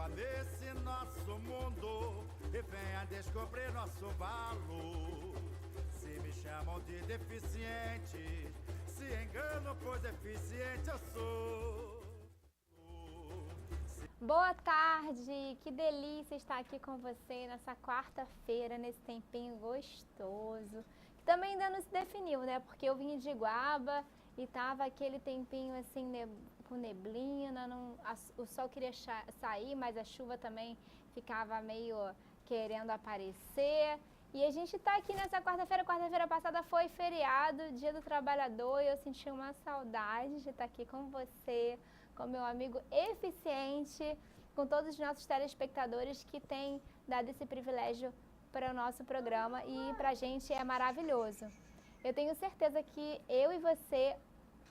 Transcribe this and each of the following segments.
nesse nosso mundo e venha descobrir nosso valor. Se me chamam de deficiente, se engano, pois deficiente eu sou. Boa tarde, que delícia estar aqui com você nessa quarta-feira, nesse tempinho gostoso. Que também ainda não se definiu, né? Porque eu vim de Iguaba e tava aquele tempinho assim, com neblina, o sol queria sair, mas a chuva também ficava meio querendo aparecer. E a gente tá aqui nessa quarta-feira passada foi feriado, Dia do Trabalhador, e eu senti uma saudade de estar aqui com você, com meu amigo eficiente, com todos os nossos telespectadores que têm dado esse privilégio para o nosso programa e para a gente é maravilhoso. Eu tenho certeza que eu e você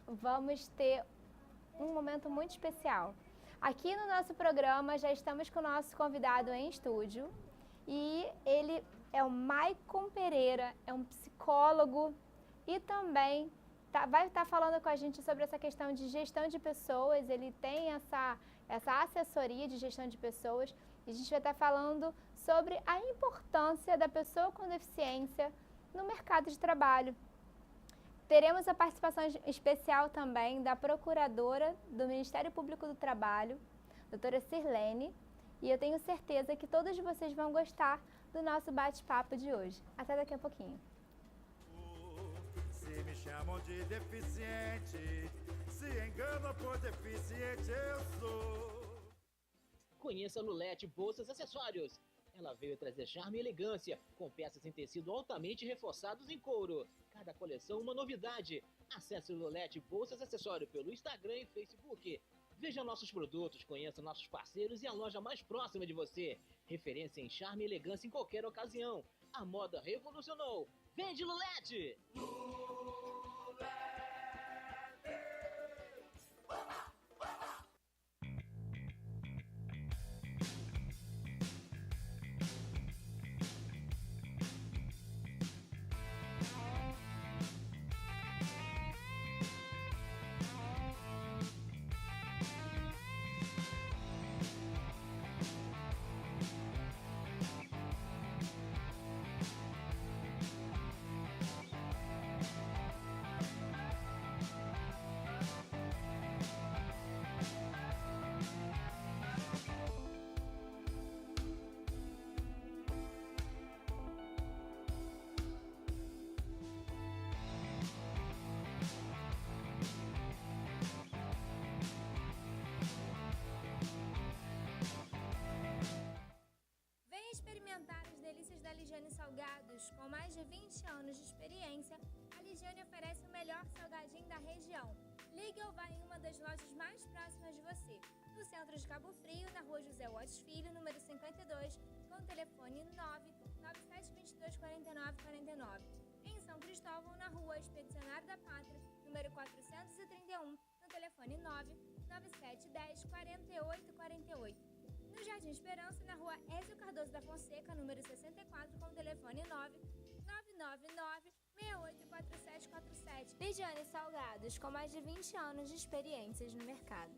vamos ter um momento muito especial. Aqui no nosso programa já estamos com o nosso convidado em estúdio e ele é o Maicon Pereira, é um psicólogo e também vai estar falando com a gente sobre essa questão de gestão de pessoas. Ele tem essa assessoria de gestão de pessoas e a gente vai estar falando sobre a importância da pessoa com deficiência no mercado de trabalho. Teremos a participação especial também da procuradora do Ministério Público do Trabalho, doutora Sirlene, e eu tenho certeza que todos vocês vão gostar do nosso bate-papo de hoje. Até daqui a pouquinho. Se me chamam de deficiente, se engano, por deficiente eu sou. Conheça a Lulete Bolsas Acessórios. Ela veio trazer charme e elegância, com peças em tecido altamente reforçados em couro. Cada coleção uma novidade. Acesse o Lulete Bolsas Acessórios pelo Instagram e Facebook. Veja nossos produtos, conheça nossos parceiros e a loja mais próxima de você. Referência em charme e elegância em qualquer ocasião. A moda revolucionou. Vende Lulete! Experimentar as delícias da Ligiane Salgados. Com mais de 20 anos de experiência, a Ligiane oferece o melhor salgadinho da região. Ligue ou vá em uma das lojas mais próximas de você. No centro de Cabo Frio, na rua José Watts Filho, número 52, com o telefone 997224949. Em São Cristóvão, na rua Expedicionário da Pátria, número 431, no telefone 997104848. No Jardim Esperança, na rua Ézio Cardoso da Fonseca, número 64, com o telefone 999984747. Ligiane Salgados, com mais de 20 anos de experiências no mercado.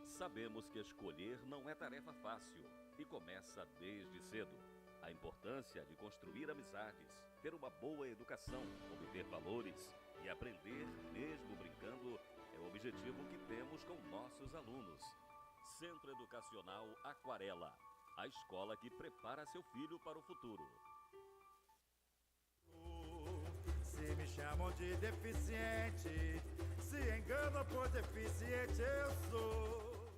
Sabemos que escolher não é tarefa fácil e começa desde cedo. A importância de construir amizades, ter uma boa educação, obter valores e aprender mesmo brincando é o objetivo que temos com nossos alunos. Centro Educacional Aquarela, a escola que prepara seu filho para o futuro. Se me chamam de deficiente, se engano, por deficiente eu sou.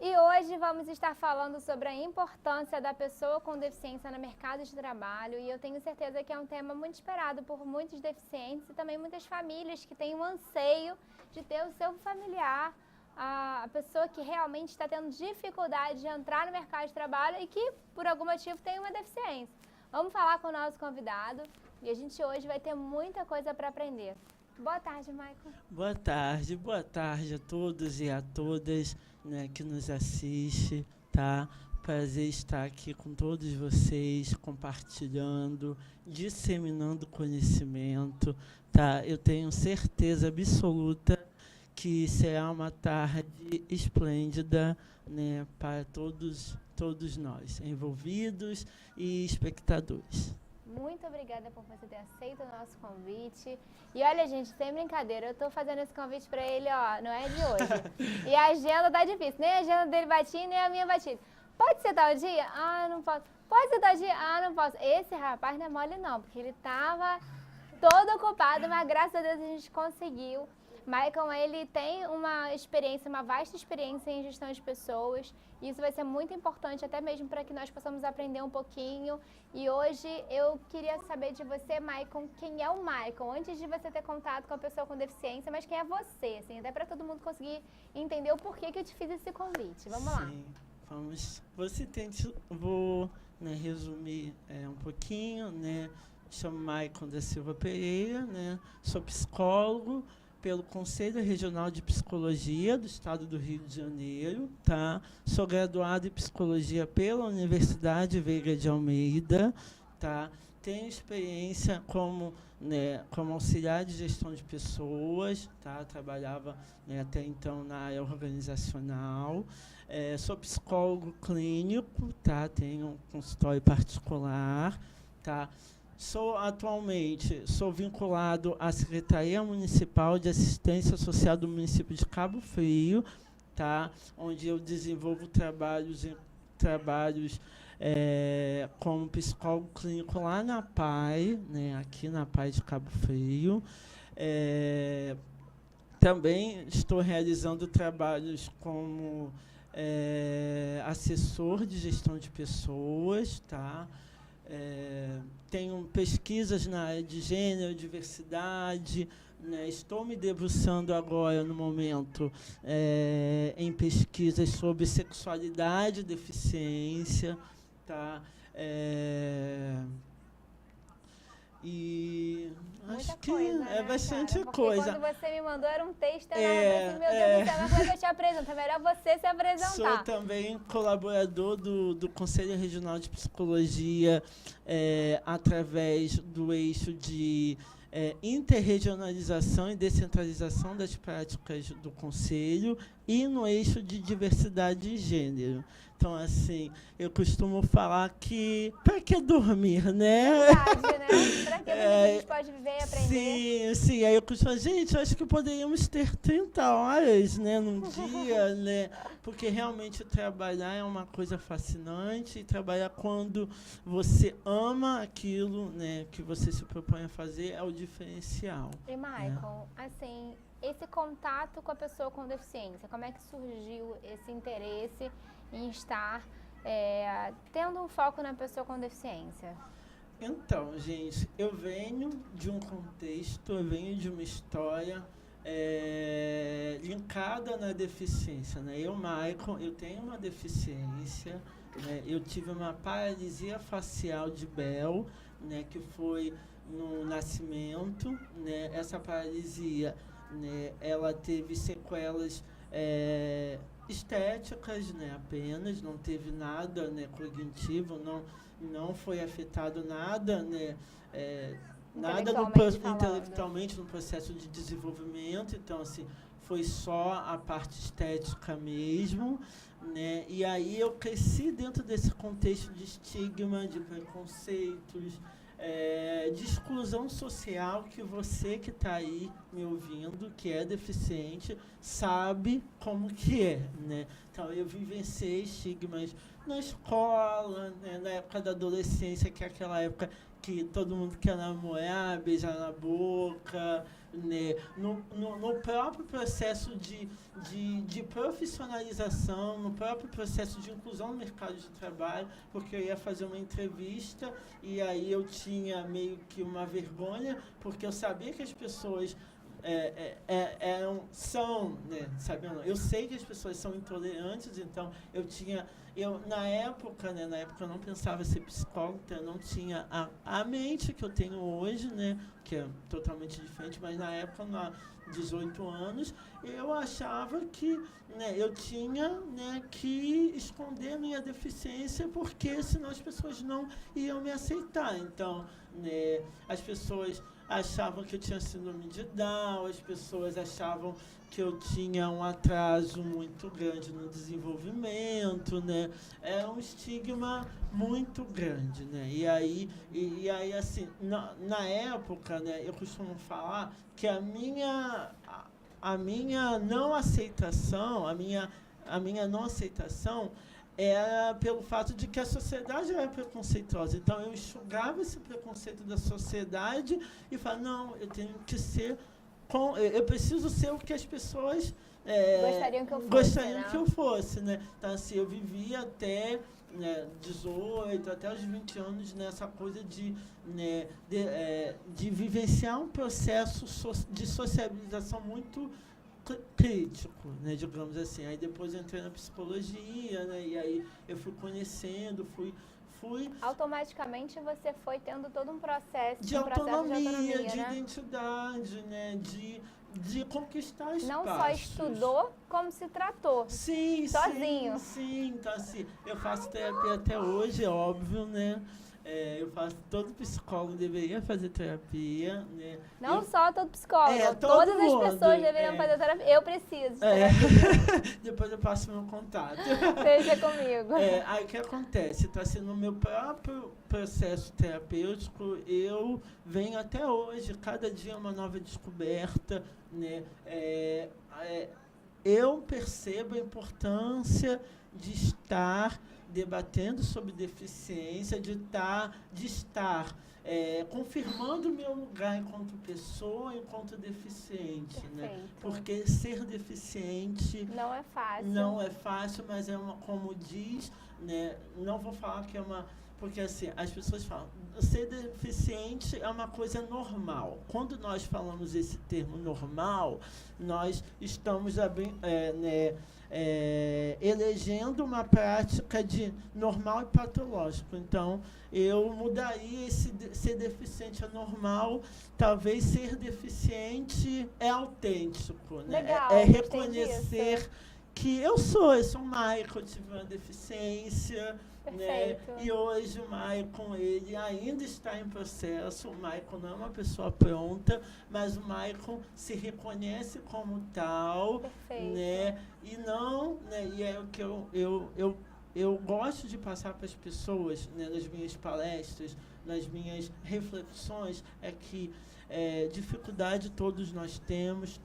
E hoje vamos estar falando sobre a importância da pessoa com deficiência no mercado de trabalho, e eu tenho certeza que é um tema muito esperado por muitos deficientes e também muitas famílias que têm um anseio de ter o seu familiar, a pessoa que realmente está tendo dificuldade de entrar no mercado de trabalho e que, por algum motivo, tem uma deficiência. Vamos falar com o nosso convidado e a gente hoje vai ter muita coisa para aprender. Boa tarde, Maicon. Boa tarde a todos e a todas, né, que nos assistem, tá? Prazer estar aqui com todos vocês, compartilhando, disseminando conhecimento, tá? Eu tenho certeza absoluta que será uma tarde esplêndida, né, para todos nós, envolvidos e espectadores. Muito obrigada por você ter aceito o nosso convite. E olha, gente, sem brincadeira, eu tô fazendo esse convite pra ele, ó, não é de hoje. E a agenda tá difícil, nem a agenda dele batia, nem a minha batia. Pode ser tal dia? Ah, não posso. Pode ser tal dia? Ah, não posso. Esse rapaz não é mole não, porque ele tava todo ocupado, mas graças a Deus a gente conseguiu. Maicon, ele tem uma experiência, uma vasta experiência em gestão de pessoas. E isso vai ser muito importante, até mesmo para que nós possamos aprender um pouquinho. E hoje eu queria saber de você, Maicon, quem é o Maicon? Antes de você ter contato com a pessoa com deficiência, mas quem é você? Assim, até para todo mundo conseguir entender o porquê que eu te fiz esse convite. Vamos lá. Sim, vou, né, resumir um pouquinho, né? Me chamo Maicon da Silva Pereira, né? Sou psicólogo pelo Conselho Regional de Psicologia do Estado do Rio de Janeiro, tá? Sou graduado em Psicologia pela Universidade Veiga de Almeida, tá? Tenho experiência como auxiliar de gestão de pessoas, tá? Trabalhava, né, até então na área organizacional. Sou psicólogo clínico, tá? Tenho um consultório particular, tá? Atualmente sou vinculado à Secretaria Municipal de Assistência Social do município de Cabo Frio, tá? Onde eu desenvolvo trabalhos como psicólogo clínico lá na PAI, né? Aqui na PAI de Cabo Frio. Também estou realizando trabalhos como assessor de gestão de pessoas, tá? Tenho pesquisas na área de gênero, diversidade, né? Estou me debruçando agora, no momento, em pesquisas sobre sexualidade e deficiência, tá? E acho que é bastante coisa. Quando você me mandou, era um texto enorme. Meu Deus do céu, mas como é que eu te apresento? É melhor você se apresentar. Sou também colaborador do Conselho Regional de Psicologia, através do eixo de interregionalização e descentralização das práticas do Conselho e no eixo de diversidade de gênero. Então, assim, eu costumo falar que para que dormir, né? Verdade, né? Para que a gente pode viver e aprender. Sim. Aí eu costumo falar, gente, eu acho que poderíamos ter 30 horas, né, num dia, né? Porque realmente trabalhar é uma coisa fascinante. E trabalhar quando você ama aquilo, né, que você se propõe a fazer é o diferencial. E, Maicon, assim, esse contato com a pessoa com deficiência, como é que surgiu esse interesse em estar tendo um foco na pessoa com deficiência? Então, gente, eu venho de um contexto, eu venho de uma história linkada na deficiência, né? Eu, Maicon, eu tenho uma deficiência, né? Eu tive uma paralisia facial de Bell, né? Que foi no nascimento, né? Essa paralisia, né? Ela teve sequelas estéticas, né, apenas, não teve nada, né, cognitivo, não foi afetado nada, né, nada intelectualmente no processo de desenvolvimento. Então, assim, foi só a parte estética mesmo, né, e aí eu cresci dentro desse contexto de estigma, de preconceitos, de exclusão social, que você que está aí me ouvindo, que é deficiente, sabe como que é, né? Então, eu vivenciei estigmas na escola, né? Na época da adolescência, que é aquela época que todo mundo quer namorar, beijar na boca, né? No próprio processo de profissionalização, no próprio processo de inclusão no mercado de trabalho, porque eu ia fazer uma entrevista e aí eu tinha meio que uma vergonha, porque eu sabia que as pessoas são, né, sabendo? Eu sei que as pessoas são intolerantes, então na época eu não pensava ser psicólogo, então eu não tinha a mente que eu tenho hoje, né, que é totalmente diferente, mas na época, 18 anos, eu achava que, né, eu tinha, né, que esconder a minha deficiência, porque senão as pessoas não iam me aceitar. Então, né, as pessoas achavam que eu tinha síndrome de Down, as pessoas achavam que eu tinha um atraso muito grande no desenvolvimento, né? Era um estigma muito grande, né? E aí assim, na época, né, eu costumo falar que a minha não aceitação, a minha não aceitação era pelo fato de que a sociedade era preconceituosa. Então, eu enxugava esse preconceito da sociedade e falava, não, eu tenho que ser... eu preciso ser o que as pessoas gostariam que eu fosse, né? Então, assim, eu vivia até 18, até os 20 anos nessa coisa de vivenciar um processo de sociabilização muito crítico, né, digamos assim. Aí depois eu entrei na psicologia, né, e aí eu fui conhecendo, fui automaticamente você foi tendo todo um processo de autonomia, de né? identidade, né, de conquistar espaços. Não só estudou, como se tratou. Sim, sozinho. Sim. Então, assim, eu faço terapia até hoje, é óbvio, né? Todo psicólogo deveria fazer terapia, né? Não só todo psicólogo, todas as pessoas deveriam fazer terapia. Eu preciso de terapia. Depois eu passo meu contato. Seja comigo. Aí o que acontece? Está sendo o meu próprio processo terapêutico, eu venho até hoje, cada dia uma nova descoberta, né? Eu percebo a importância de estar debatendo sobre deficiência, de estar confirmando o meu lugar enquanto pessoa, enquanto deficiente. Né? Porque ser deficiente não é fácil. Não é fácil, mas como diz, né, não vou falar que é uma... Porque assim, as pessoas falam, ser deficiente é uma coisa normal. Quando nós falamos esse termo normal, nós estamos elegendo uma prática de normal e patológico. Então, eu mudaria ser deficiente é normal, talvez ser deficiente é autêntico. Né? Legal, é reconhecer que eu sou o Maicon, tive uma deficiência. Né? E hoje o Maicon, ele ainda está em processo. O Maicon não é uma pessoa pronta, mas o Maicon se reconhece como tal. Né? E não, né? E é o que eu gosto de passar para as pessoas, né, nas minhas palestras, nas minhas reflexões, é que dificuldade todos nós temos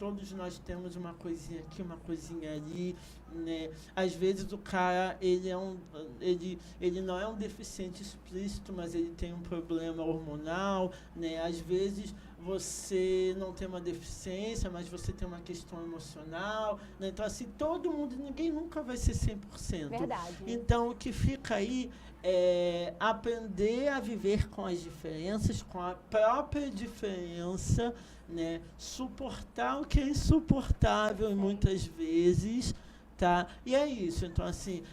uma coisinha aqui, uma coisinha ali, né? Às vezes o cara, ele não é um deficiente explícito, mas ele tem um problema hormonal, né? Às vezes você não tem uma deficiência, mas você tem uma questão emocional, né? Então, assim, todo mundo, ninguém nunca vai ser 100%. Verdade. Então, o que fica aí é aprender a viver com as diferenças, com a própria diferença, né? Suportar o que é insuportável muitas vezes, tá? E é isso. Então, assim,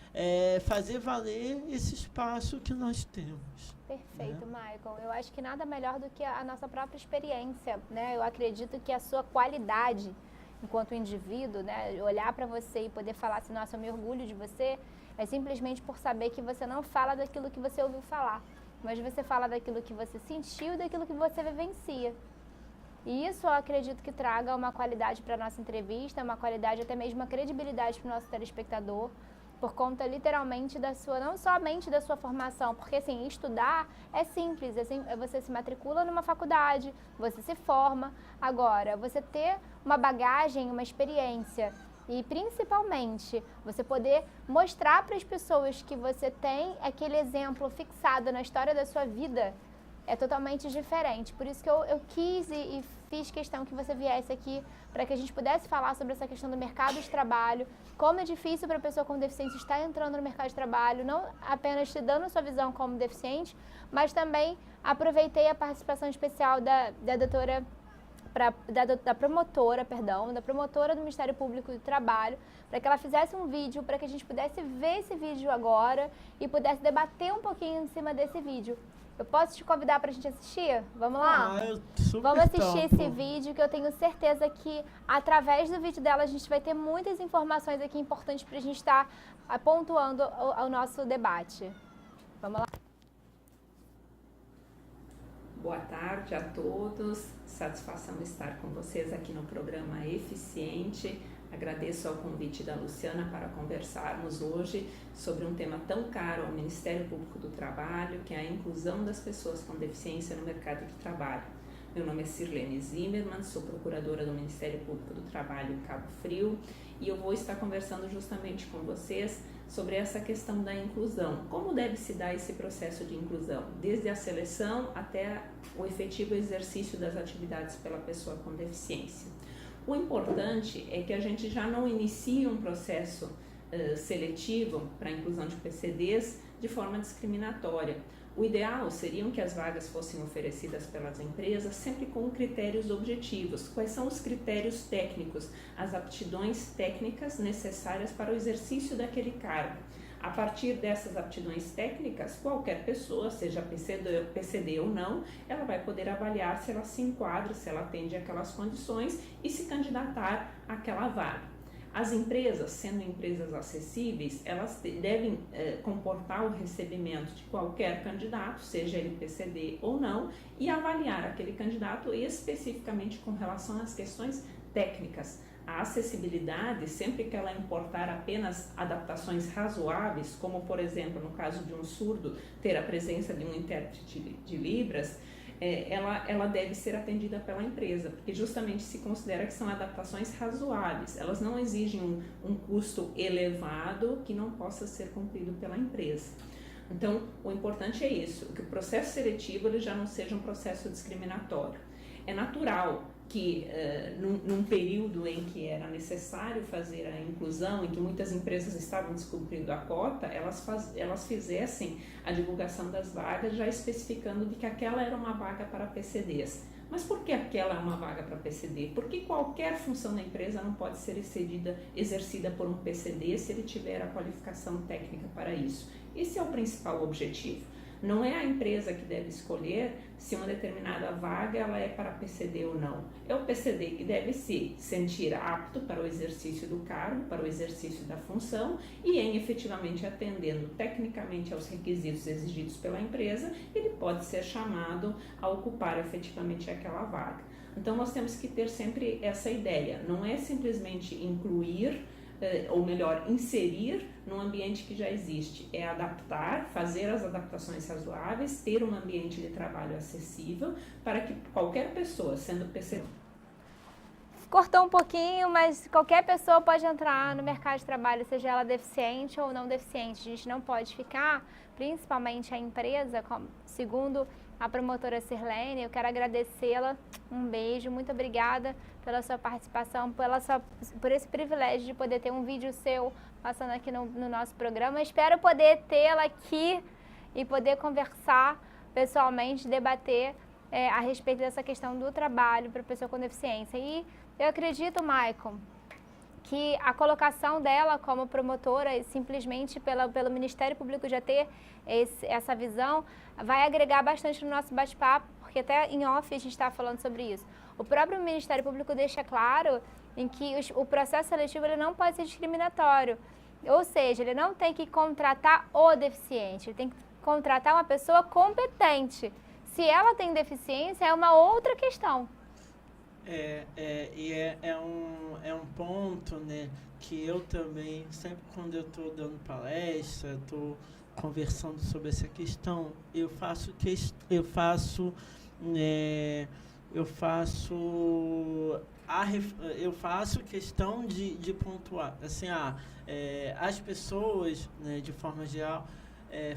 fazer valer esse espaço que nós temos. Perfeito, Maicon. Eu acho que nada melhor do que a nossa própria experiência, né? Eu acredito que a sua qualidade enquanto indivíduo, né? Olhar para você e poder falar assim, nossa, eu me orgulho de você, é simplesmente por saber que você não fala daquilo que você ouviu falar, mas você fala daquilo que você sentiu e daquilo que você vivencia. E isso eu acredito que traga uma qualidade para a nossa entrevista, uma qualidade, até mesmo uma credibilidade para o nosso telespectador, por conta literalmente não somente da sua formação, porque assim, estudar é simples, você se matricula numa faculdade, você se forma. Agora, você ter uma bagagem, uma experiência e principalmente você poder mostrar para as pessoas que você tem aquele exemplo fixado na história da sua vida, é totalmente diferente. Por isso que eu quis e fiz questão que você viesse aqui para que a gente pudesse falar sobre essa questão do mercado de trabalho, como é difícil para a pessoa com deficiência estar entrando no mercado de trabalho, não apenas te dando a sua visão como deficiente, mas também aproveitei a participação especial da promotora do Ministério Público do Trabalho, para que ela fizesse um vídeo, para que a gente pudesse ver esse vídeo agora e pudesse debater um pouquinho em cima desse vídeo. Eu posso te convidar para a gente assistir? Vamos lá? Vamos assistir esse vídeo, que eu tenho certeza que através do vídeo dela a gente vai ter muitas informações aqui importantes para a gente estar pontuando o nosso debate. Vamos lá? Boa tarde a todos, satisfação estar com vocês aqui no programa Eficiente. Agradeço ao convite da Luciana para conversarmos hoje sobre um tema tão caro ao Ministério Público do Trabalho, que é a inclusão das pessoas com deficiência no mercado de trabalho. Meu nome é Sirlene Zimmermann, sou procuradora do Ministério Público do Trabalho em Cabo Frio e eu vou estar conversando justamente com vocês sobre essa questão da inclusão. Como deve se dar esse processo de inclusão? Desde a seleção até o efetivo exercício das atividades pela pessoa com deficiência. O importante é que a gente já não inicie um processo seletivo para a inclusão de PCDs de forma discriminatória. O ideal seriam que as vagas fossem oferecidas pelas empresas sempre com critérios objetivos. Quais são os critérios técnicos, as aptidões técnicas necessárias para o exercício daquele cargo? A partir dessas aptidões técnicas, qualquer pessoa, seja PCD ou não, ela vai poder avaliar se ela se enquadra, se ela atende aquelas condições e se candidatar àquela vaga. As empresas, sendo empresas acessíveis, elas devem comportar o recebimento de qualquer candidato, seja ele PCD ou não, e avaliar aquele candidato especificamente com relação às questões técnicas. A acessibilidade, sempre que ela importar apenas adaptações razoáveis, como por exemplo no caso de um surdo ter a presença de um intérprete de Libras, ela deve ser atendida pela empresa, porque justamente se considera que são adaptações razoáveis, elas não exigem um custo elevado que não possa ser cumprido pela empresa. Então, o importante é isso, que o processo seletivo ele já não seja um processo discriminatório. É natural que num período em que era necessário fazer a inclusão, em que muitas empresas estavam descumprindo a cota, elas fizessem a divulgação das vagas já especificando de que aquela era uma vaga para PCDs. Mas por que aquela é uma vaga para PCD? Porque qualquer função da empresa não pode ser exercida por um PCD se ele tiver a qualificação técnica para isso. Esse é o principal objetivo. Não é a empresa que deve escolher se uma determinada vaga ela é para PCD ou não. É o PCD que deve se sentir apto para o exercício do cargo, para o exercício da função e em efetivamente atendendo tecnicamente aos requisitos exigidos pela empresa, ele pode ser chamado a ocupar efetivamente aquela vaga. Então nós temos que ter sempre essa ideia, não é simplesmente incluir, ou melhor, inserir num ambiente que já existe, é adaptar, fazer as adaptações razoáveis, ter um ambiente de trabalho acessível para que qualquer pessoa, sendo PCD... Cortou um pouquinho, mas qualquer pessoa pode entrar no mercado de trabalho, seja ela deficiente ou não deficiente. A gente não pode ficar, principalmente a empresa, segundo a promotora Sirlene, eu quero agradecê-la, um beijo, muito obrigada pela sua participação, por esse privilégio de poder ter um vídeo seu passando aqui no nosso programa. Espero poder tê-la aqui e poder conversar pessoalmente, debater a respeito dessa questão do trabalho para a pessoa com deficiência. E eu acredito, Maicon, que a colocação dela como promotora, simplesmente pelo Ministério Público já ter essa visão, vai agregar bastante no nosso bate-papo, porque até em off a gente está falando sobre isso. O próprio Ministério Público deixa claro em que o processo seletivo ele não pode ser discriminatório, ou seja, ele não tem que contratar o deficiente, ele tem que contratar uma pessoa competente. Se ela tem deficiência, é uma outra questão. É um ponto, né, que eu também, sempre quando eu estou dando palestra, estou conversando sobre essa questão, eu faço questão de pontuar, assim, as pessoas, né, de forma geral,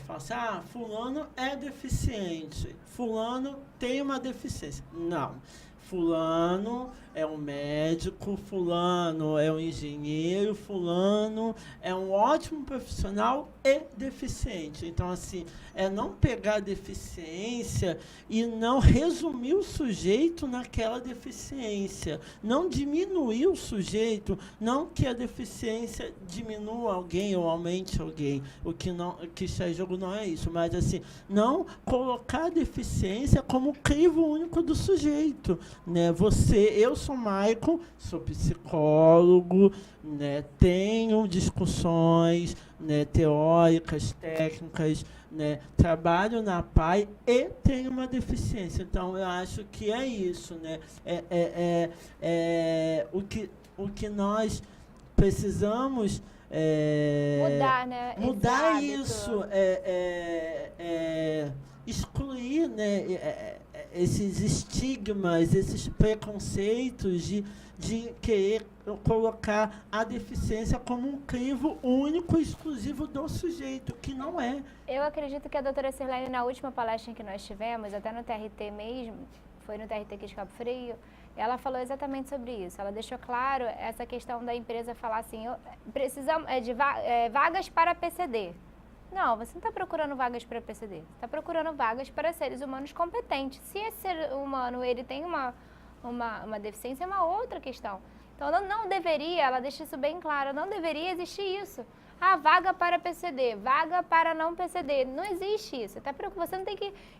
falam assim, fulano é deficiente, fulano tem uma deficiência. Não. Fulano é um médico, fulano é um engenheiro, fulano é um ótimo profissional e deficiente. Então, assim, é não pegar a deficiência e não resumir o sujeito naquela deficiência. Não diminuir o sujeito, não que a deficiência diminua alguém ou aumente alguém. O que está em jogo não é isso, mas, assim, não colocar a deficiência como crivo único do sujeito. Né? Eu sou Maicon, sou psicólogo, né? Tenho discussões, né, teóricas, técnicas, né, trabalham na PAI e têm uma deficiência. Então, eu acho que é isso, né? O que nós precisamos mudar, né? Mudar isso, excluir, né, esses estigmas, esses preconceitos de querer colocar a deficiência como um crivo único e exclusivo do sujeito, que não é. Eu acredito que a doutora Sirlene, na última palestra que nós tivemos, até no TRT mesmo, foi no TRT aqui de Cabo Frio, ela falou exatamente sobre isso. Ela deixou claro essa questão da empresa falar assim, precisamos de vagas para PCD. Não, você não está procurando vagas para PCD, você está procurando vagas para seres humanos competentes. Se esse ser humano ele tem uma deficiência, é uma outra questão. Então, não deveria, ela deixa isso bem claro, não deveria existir isso. Vaga para PCD, vaga para não PCD. Não existe isso. Você não tem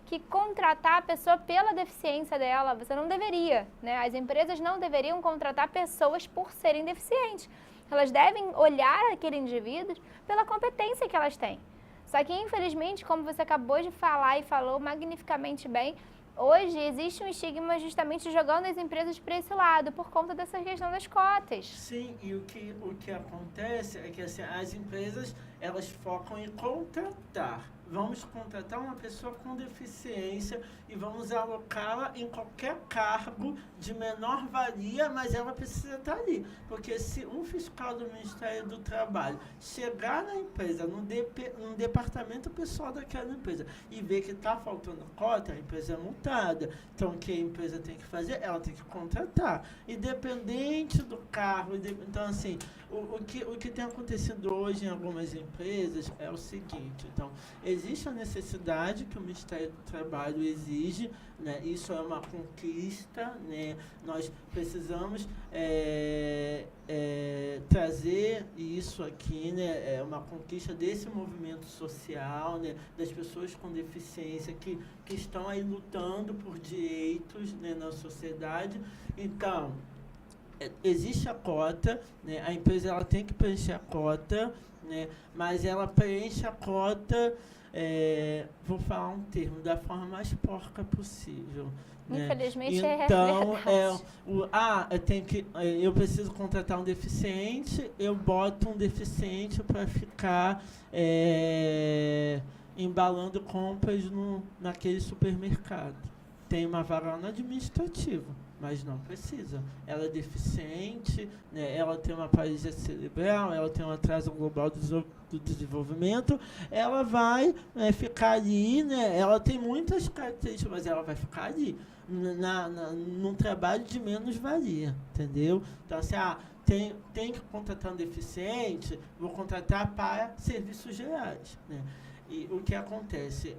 que contratar a pessoa pela deficiência dela. Você não deveria, né? As empresas não deveriam contratar pessoas por serem deficientes. Elas devem olhar aquele indivíduo pela competência que elas têm. Só que, infelizmente, como você acabou de falar e falou magnificamente bem, hoje existe um estigma justamente jogando as empresas para esse lado, por conta dessa questão das cotas. Sim, e o que acontece é que assim, as empresas, elas focam em contratar. Vamos contratar uma pessoa com deficiência e vamos alocá-la em qualquer cargo de menor valia, mas ela precisa estar ali. Porque se um fiscal do Ministério do Trabalho chegar na empresa, no departamento pessoal daquela empresa, e ver que está faltando cota, a empresa é multada. Então, o que a empresa tem que fazer? Ela tem que contratar. Independente do cargo. Então, assim, o que tem acontecido hoje em algumas empresas é o seguinte. Então, existe a necessidade que o Ministério do Trabalho exige, né? Isso é uma conquista, né? Nós precisamos trazer isso aqui, né? É uma conquista desse movimento social, né? Das pessoas com deficiência que estão aí lutando por direitos, né? Na sociedade. Então, existe a cota, né? A empresa ela tem que preencher a cota, né? Mas ela preenche a cota, vou falar um termo, da forma mais porca possível. Infelizmente, né? Então, verdade. Eu preciso contratar um deficiente, eu boto um deficiente para ficar embalando compras naquele supermercado. Tem uma vaga no administrativo, mas não precisa. Ela é deficiente, né? Ela tem uma paralisia cerebral, ela tem um atraso global do desenvolvimento, ela vai ficar ali, né? Ela tem muitas características, mas ela vai ficar ali, num trabalho de menos valia, entendeu? Então, assim, tem que contratar um deficiente, vou contratar para serviços gerais, né? E o que acontece?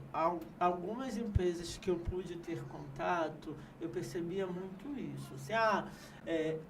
Algumas empresas que eu pude ter contato, eu percebia muito isso. Assim,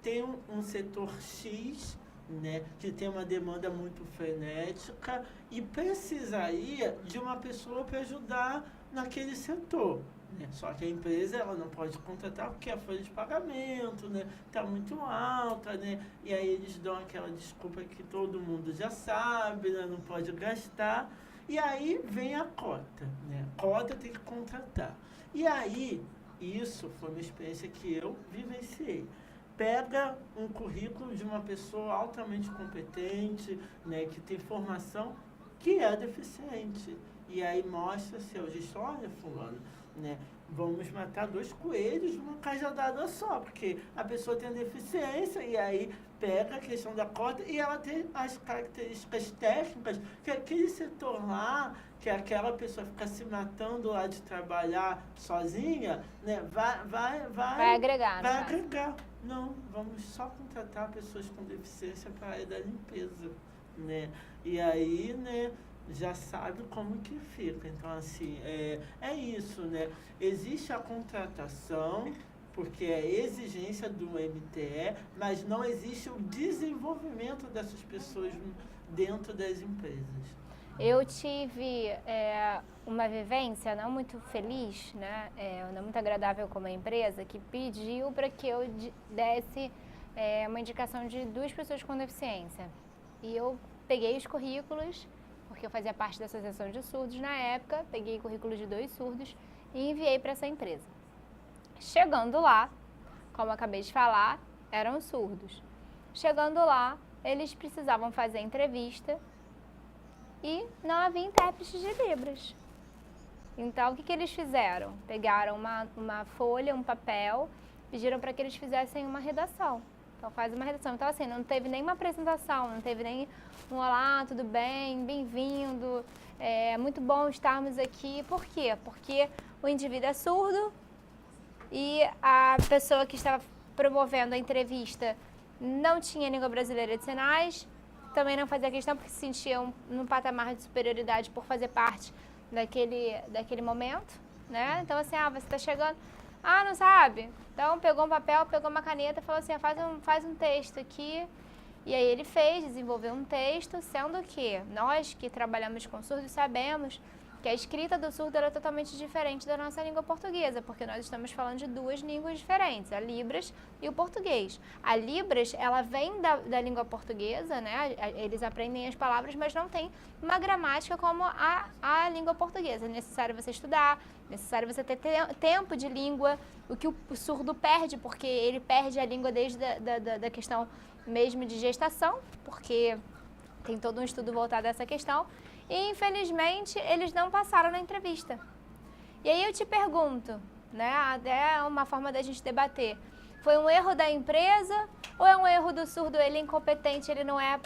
tem um setor X, né, que tem uma demanda muito frenética e precisaria de uma pessoa para ajudar naquele setor. Né? Só que a empresa ela não pode contratar porque a folha de pagamento está muito alta, né? E aí eles dão aquela desculpa que todo mundo já sabe, né? Não pode gastar. E aí vem a cota, né? Cota tem que contratar. E aí, isso foi uma experiência que eu vivenciei. Pega um currículo de uma pessoa altamente competente, né, que tem formação, que é deficiente. E aí mostra seu gestor, olha, fulano, né? Vamos matar 2 coelhos numa cajadada só, porque a pessoa tem deficiência e aí pega a questão da cota e ela tem as características técnicas que aquele setor lá, que aquela pessoa fica se matando lá de trabalhar sozinha, né, vai agregar. Vai agregar. Não, vamos só contratar pessoas com deficiência para a área da limpeza, né? E aí, né, já sabe como que fica. Então, assim, é isso, né? Existe a contratação, porque é exigência do MTE, mas não existe o desenvolvimento dessas pessoas dentro das empresas. Eu tive uma vivência não muito feliz, né? Não muito agradável com uma empresa que pediu para que eu desse uma indicação de 2 pessoas com deficiência. E eu peguei os currículos porque eu fazia parte da Associação de Surdos na época, peguei currículo de 2 surdos e enviei para essa empresa. Chegando lá, como eu acabei de falar, eram surdos. Chegando lá, eles precisavam fazer a entrevista e não havia intérprete de Libras. Então, o que eles fizeram? Pegaram uma folha, um papel, pediram para que eles fizessem uma redação. Então, faz uma redação. Então, assim, não teve nenhuma apresentação, não teve nem um olá, tudo bem, bem-vindo, é muito bom estarmos aqui. Por quê? Porque o indivíduo é surdo e a pessoa que estava promovendo a entrevista não tinha língua brasileira de sinais, também não fazia questão porque se sentia num patamar de superioridade por fazer parte daquele momento, né? Então, assim, você está chegando, não sabe? Então, pegou um papel, pegou uma caneta, falou assim, faz um texto aqui. E aí ele desenvolveu um texto, sendo que nós que trabalhamos com surdos sabemos que a escrita do surdo é totalmente diferente da nossa língua portuguesa, porque nós estamos falando de 2 línguas diferentes, a Libras e o português. A Libras, ela vem da língua portuguesa, né? Eles aprendem as palavras, mas não tem uma gramática como a língua portuguesa. É necessário você estudar, é necessário você ter tempo de língua, o que o surdo perde, porque ele perde a língua desde da questão mesmo de gestação, porque tem todo um estudo voltado a essa questão. E, infelizmente, eles não passaram na entrevista. E aí eu te pergunto, né, até uma forma da gente debater, foi um erro da empresa ou é um erro do surdo? Ele é incompetente, ele não é,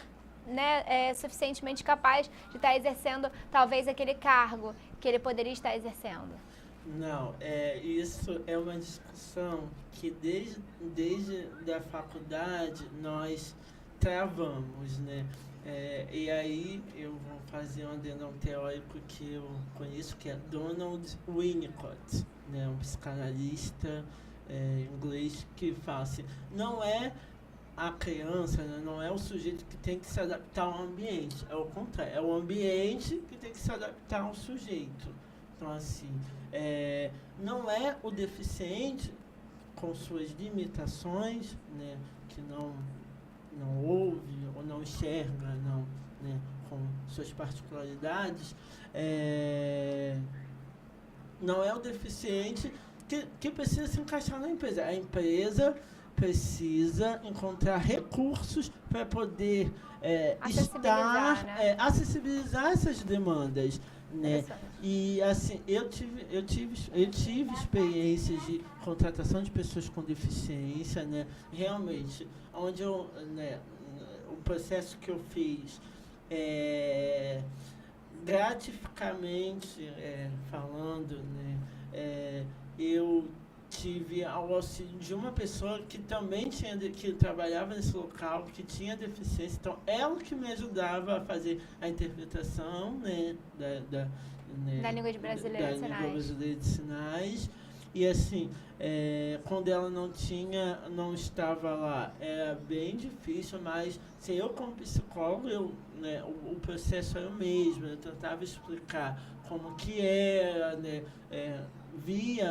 né, suficientemente capaz de estar exercendo talvez aquele cargo que ele poderia estar exercendo? Não, isso é uma discussão que desde a faculdade nós travamos, né? E aí eu vou fazer um adendo teórico que eu conheço, que é Donald Winnicott, né, um psicanalista inglês, que fala assim, não é a criança, né, não é o sujeito que tem que se adaptar ao ambiente, é o contrário, é o ambiente que tem que se adaptar ao sujeito. Então, assim, não é o deficiente com suas limitações, né, que não ouve ou não enxerga, né, com suas particularidades, não é o deficiente que precisa se encaixar na empresa. A empresa precisa encontrar recursos para poder acessibilizar essas demandas, né? E assim, eu tive experiências de contratação de pessoas com deficiência, né? Realmente, onde o processo que eu fiz, gratificamente falando, né? Eu tive ao auxílio de uma pessoa que também que trabalhava nesse local, que tinha deficiência, então ela que me ajudava a fazer a interpretação, né, da língua brasileira de sinais. E assim, quando ela não estava lá, era bem difícil, mas se eu como psicólogo, o processo era o mesmo, eu tentava explicar como que era, né, via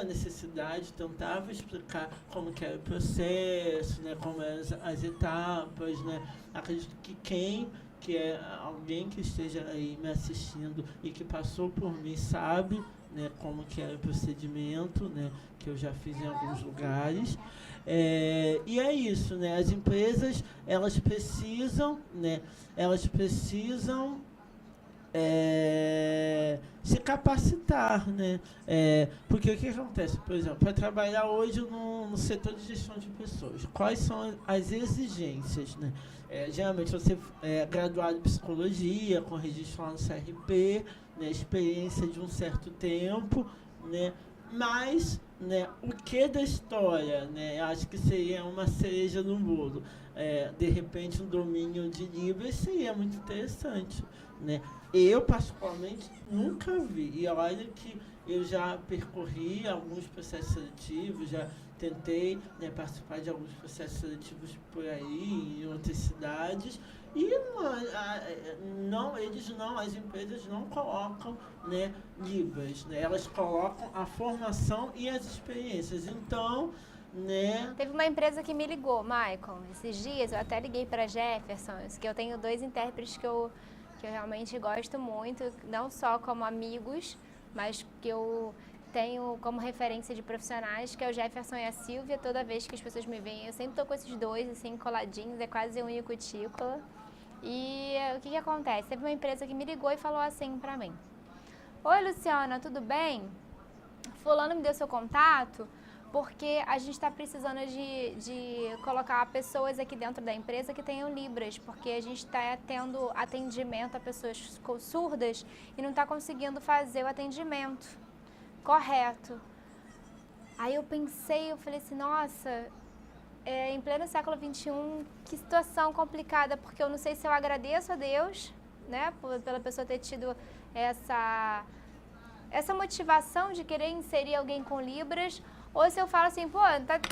a necessidade, tentava explicar como que era o processo, né, como eram as etapas, né. Acredito que é alguém que esteja aí me assistindo e que passou por mim sabe, né, como que era o procedimento, né, que eu já fiz em alguns lugares. E é isso, né, as empresas, elas precisam se capacitar, né? Porque o que acontece, por exemplo, para trabalhar hoje no setor de gestão de pessoas, quais são as exigências, né? Geralmente você é graduado em psicologia, com registro lá no CRP, né, experiência de um certo tempo, né? Mas, né, o que da história, né? Acho que seria uma cereja no bolo. De repente, um domínio de Libras seria muito interessante, né? Eu, particularmente, nunca vi. E olha que eu já percorri alguns processos seletivos, já tentei, né, participar de alguns processos seletivos por aí, em outras cidades, e as empresas não colocam, né, Libras, né? Elas colocam a formação e as experiências. Então, né? Teve uma empresa que me ligou, Maicon, esses dias, eu até liguei para Jefferson, que eu tenho 2 intérpretes que eu realmente gosto muito, não só como amigos, mas que eu tenho como referência de profissionais, que é o Jefferson e a Silvia. Toda vez que as pessoas me veem, eu sempre tô com esses 2, assim, coladinhos, é quase unha e cutícula. E o que acontece? Teve uma empresa que me ligou e falou assim pra mim: oi, Luciana, tudo bem? Fulano me deu seu contato porque a gente está precisando de colocar pessoas aqui dentro da empresa que tenham Libras, porque a gente está tendo atendimento a pessoas surdas e não está conseguindo fazer o atendimento correto. Aí eu pensei, eu falei assim, nossa, em pleno século XXI, que situação complicada, porque eu não sei se eu agradeço a Deus, né, pela pessoa ter tido essa motivação de querer inserir alguém com Libras, ou se eu falo assim, pô,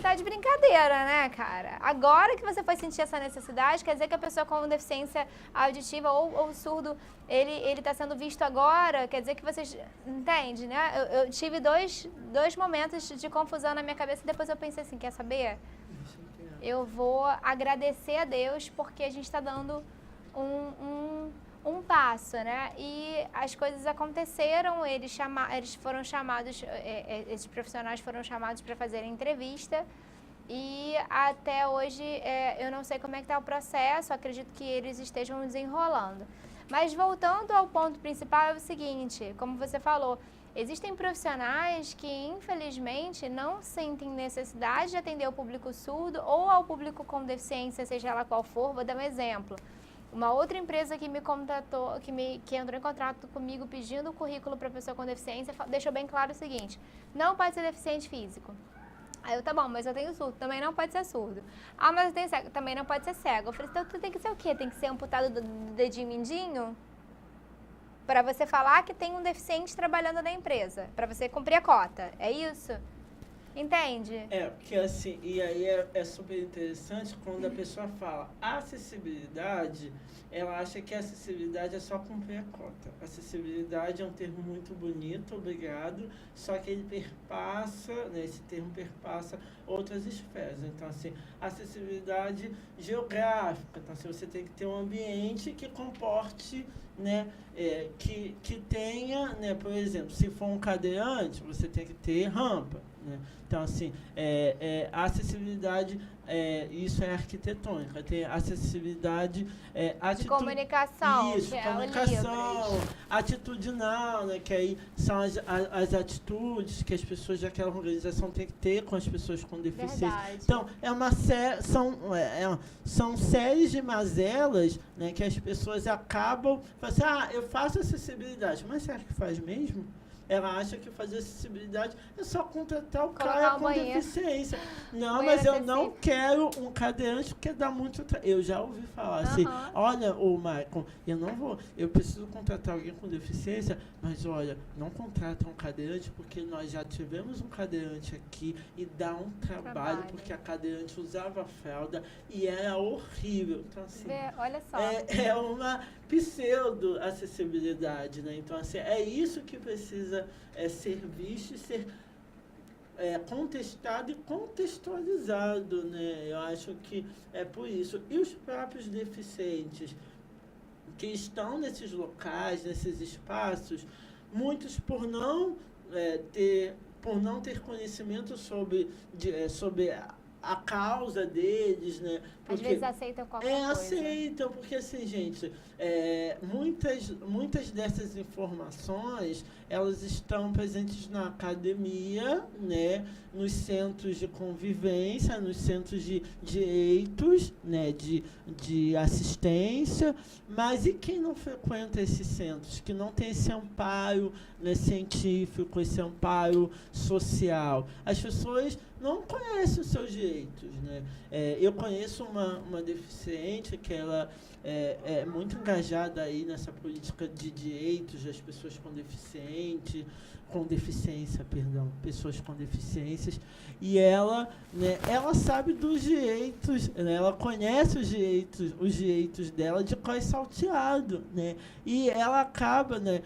tá de brincadeira, né, cara? Agora que você foi sentir essa necessidade, quer dizer que a pessoa com deficiência auditiva ou surdo, ele tá sendo visto agora, quer dizer que vocês... Entende, né? Eu tive dois momentos de confusão na minha cabeça e depois eu pensei assim, quer saber? Eu vou agradecer a Deus porque a gente está dando um passo, né? E as coisas aconteceram, eles foram chamados, esses profissionais foram chamados para fazer a entrevista e até hoje eu não sei como é que está o processo, acredito que eles estejam desenrolando. Mas voltando ao ponto principal é o seguinte, como você falou, existem profissionais que infelizmente não sentem necessidade de atender o público surdo ou ao público com deficiência, seja ela qual for. Vou dar um exemplo. Uma outra empresa que me contatou, que entrou em contato comigo pedindo o currículo para pessoa com deficiência, deixou bem claro o seguinte: não pode ser deficiente físico. Aí eu, tá bom, mas eu tenho surdo, também não pode ser surdo. Ah, mas eu tenho cego, também não pode ser cego. Eu falei, então tu tem que ser o quê? Tem que ser amputado do dedinho mindinho? Para você falar que tem um deficiente trabalhando na empresa, para você cumprir a cota, é isso? Entende? Porque assim, e aí é super interessante quando a pessoa fala acessibilidade, ela acha que a acessibilidade é só cumprir a cota. Acessibilidade é um termo muito bonito, obrigado, só que ele perpassa, né, esse termo perpassa outras esferas. Então, assim, acessibilidade geográfica, então, assim, você tem que ter um ambiente que comporte, né, que tenha, né, por exemplo, se for um cadeirante, você tem que ter rampa, né? Então, assim, a acessibilidade, isso é arquitetônica, tem acessibilidade... de comunicação, isso, que comunicação, atitudinal, né, que aí são as atitudes que as pessoas daquela organização têm que ter com as pessoas com deficiência. Verdade. Então, são séries de mazelas, né, que as pessoas acabam falando assim, eu faço acessibilidade, mas será que faz mesmo? Ela acha que fazer acessibilidade é só contratar o cara com deficiência. Não, mas eu não quero um cadeirante porque dá muito... Eu já ouvi falar assim, olha, Maicon, eu preciso contratar alguém com deficiência, mas olha, não contrata um cadeirante porque nós já tivemos um cadeirante aqui e dá um trabalho porque a cadeirante usava fralda e era horrível. Então, assim, olha só. É uma pseudo-acessibilidade, né? Então, assim, é isso que precisa ser visto e ser contestado e contextualizado, né? Eu acho que é por isso. E os próprios deficientes que estão nesses locais, nesses espaços, muitos por não ter conhecimento sobre a causa deles, né? Porque, às vezes aceitam qualquer coisa. Aceitam, porque assim, gente, muitas dessas informações, elas estão presentes na academia, né? Nos centros de convivência, nos centros de direitos, né? De assistência, mas e quem não frequenta esses centros, que não tem esse amparo, né, científico, esse amparo social? As pessoas não conhecem os seus direitos, né? Eu conheço uma deficiente que ela é muito engajada aí nessa política de direitos das pessoas com deficiência, pessoas com deficiências, e ela, né, ela sabe dos direitos, né, ela conhece os direitos dela de cós salteado, né, e ela acaba, né,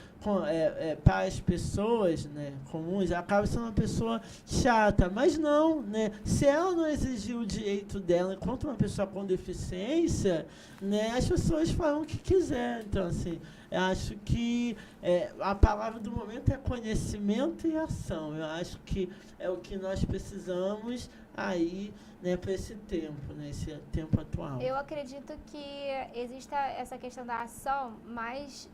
para as pessoas, né, comuns, acaba sendo uma pessoa chata, mas não, né, se ela não exigir o direito dela enquanto uma pessoa com deficiência, né, as pessoas falam o que quiser. Então, assim, eu acho que a palavra do momento é conhecimento e ação. Eu acho que é o que nós precisamos aí, né, para esse tempo atual. Eu acredito que exista essa questão da ação, mas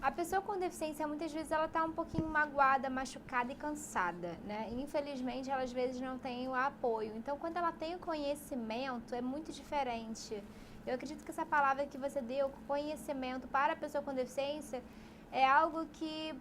a pessoa com deficiência, muitas vezes, ela está um pouquinho magoada, machucada e cansada, né? E, infelizmente, ela, às vezes, não tem o apoio. Então, quando ela tem o conhecimento, é muito diferente. Eu acredito que essa palavra que você deu, conhecimento para a pessoa com deficiência, é algo que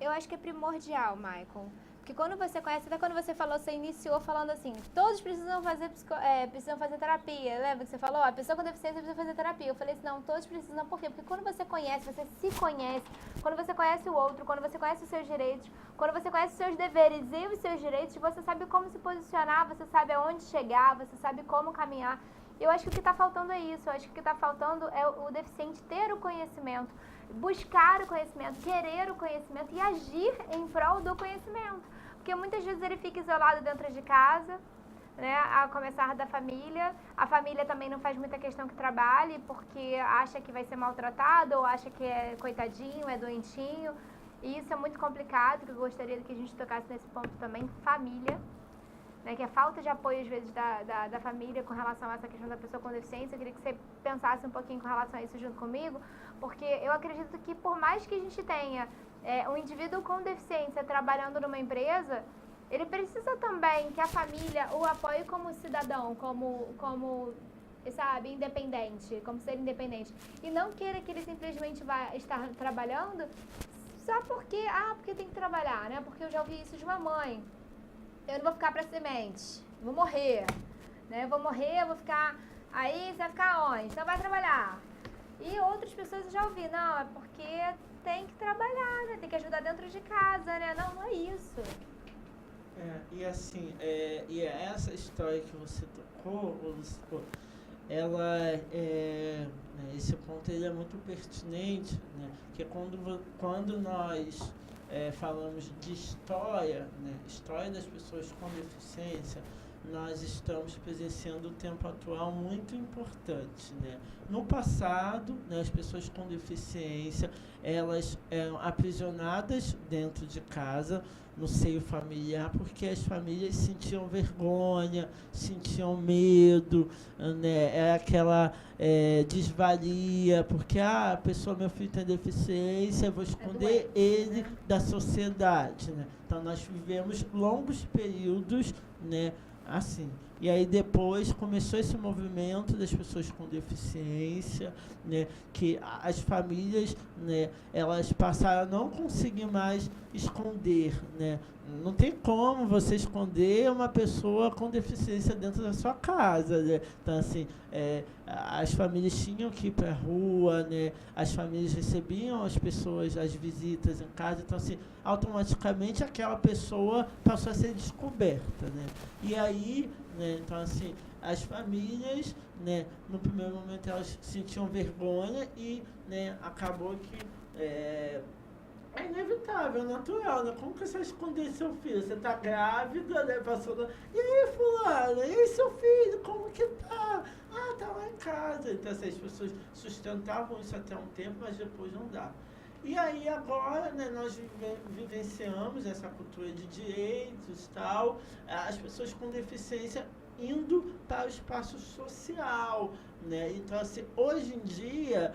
eu acho que é primordial, Maicon. Porque quando você conhece, até quando você falou, você iniciou falando assim, todos precisam fazer terapia. Lembra que você falou? A pessoa com deficiência precisa fazer terapia. Eu falei assim, não, todos precisam. Por quê? Porque quando você conhece, você se conhece, quando você conhece o outro, quando você conhece os seus direitos, quando você conhece os seus deveres e os seus direitos, você sabe como se posicionar, você sabe aonde chegar, você sabe como caminhar. Eu acho que o que está faltando é isso. Eu acho que o que está faltando é o deficiente ter o conhecimento, buscar o conhecimento, querer o conhecimento e agir em prol do conhecimento. Porque muitas vezes ele fica isolado dentro de casa, né, a começar da família. A família também não faz muita questão que trabalhe, porque acha que vai ser maltratado ou acha que é coitadinho, é doentinho. E isso é muito complicado, que eu gostaria que a gente tocasse nesse ponto também, família. Né, que é falta de apoio, às vezes, da família com relação a essa questão da pessoa com deficiência. Eu queria que você pensasse um pouquinho com relação a isso junto comigo, porque eu acredito que por mais que a gente tenha um indivíduo com deficiência trabalhando numa empresa, ele precisa também que a família o apoie como cidadão, como sabe, independente, como ser independente. E não queira que ele simplesmente vá estar trabalhando só porque tem que trabalhar, né? Porque eu já ouvi isso de uma mãe. Eu não vou ficar pra semente, vou morrer, né? Eu vou ficar, aí você vai ficar onde? Então vai trabalhar. E outras pessoas eu já ouvi, não, é porque tem que trabalhar, né? Tem que ajudar dentro de casa, né? Não é isso. E assim, e essa história que você tocou, ela né, esse ponto ele é muito pertinente, né? Que quando nós falamos de história, né, história das pessoas com deficiência, nós estamos presenciando o tempo atual muito importante, né? No passado, né, as pessoas com deficiência, elas eram aprisionadas dentro de casa, no seio familiar, porque as famílias sentiam vergonha, sentiam medo, né? Era aquela desvalia, porque a pessoa, meu filho tem deficiência, eu vou esconder ele da sociedade, né? Então nós vivemos longos períodos, né, assim. E aí depois começou esse movimento das pessoas com deficiência, né, que as famílias, né, elas passaram a não conseguir mais esconder, né. Não tem como você esconder uma pessoa com deficiência dentro da sua casa, né? Então, assim, as famílias tinham que ir para a rua, né? As famílias recebiam as pessoas, as visitas em casa. Então, assim, automaticamente aquela pessoa passou a ser descoberta, né? E aí, né, então, assim, as famílias, né, no primeiro momento elas sentiam vergonha e, né, acabou que é inevitável, é natural, né? Como que você vai esconder seu filho? Você tá grávida, né? Passou. E aí, fulana? E aí, seu filho? Como que tá? Ah, tá lá em casa. Então, assim, as pessoas sustentavam isso até um tempo, mas depois não dá. E aí, agora, né, nós vivenciamos essa cultura de direitos e tal, as pessoas com deficiência indo para o espaço social, né? Então, assim, hoje em dia,